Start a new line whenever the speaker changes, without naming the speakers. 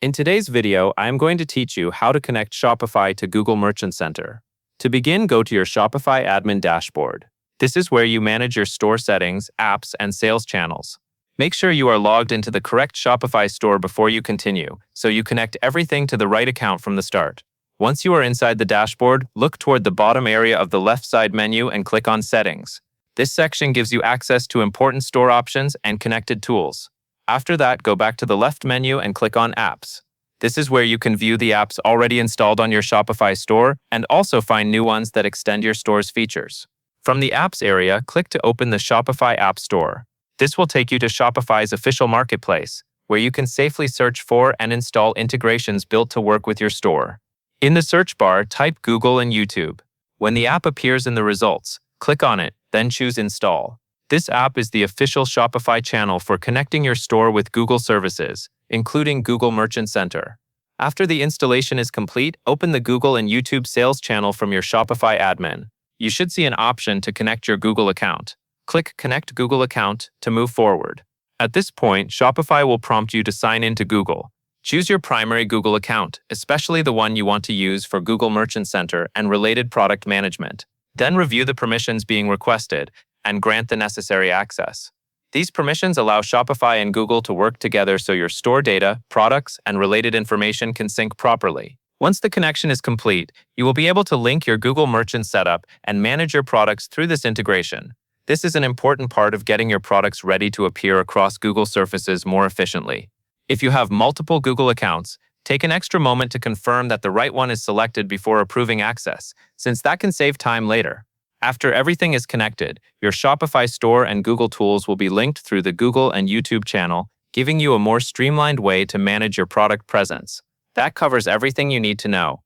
In today's video, I am going to teach you how to connect Shopify to Google Merchant Center. To begin, go to your Shopify admin dashboard. This is where you manage your store settings, apps, and sales channels. Make sure you are logged into the correct Shopify store before you continue, so you connect everything to the right account from the start. Once you are inside the dashboard, look toward the bottom area of the left side menu and click on Settings. This section gives you access to important store options and connected tools. After that, go back to the left menu and click on Apps. This is where you can view the apps already installed on your Shopify store and also find new ones that extend your store's features. From the Apps area, click to open the Shopify App Store. This will take you to Shopify's official marketplace, where you can safely search for and install integrations built to work with your store. In the search bar, type Google and YouTube. When the app appears in the results, click on it, then choose Install. This app is the official Shopify channel for connecting your store with Google services, including Google Merchant Center. After the installation is complete, open the Google and YouTube sales channel from your Shopify admin. You should see an option to connect your Google account. Click Connect Google Account to move forward. At this point, Shopify will prompt you to sign in to Google. Choose your primary Google account, especially the one you want to use for Google Merchant Center and related product management. Then review the permissions being requested and grant the necessary access. These permissions allow Shopify and Google to work together so your store data, products, and related information can sync properly. Once the connection is complete, you will be able to link your Google Merchant setup and manage your products through this integration. This is an important part of getting your products ready to appear across Google surfaces more efficiently. If you have multiple Google accounts, take an extra moment to confirm that the right one is selected before approving access, since that can save time later. After everything is connected, your Shopify store and Google tools will be linked through the Google and YouTube channel, giving you a more streamlined way to manage your product presence. That covers everything you need to know.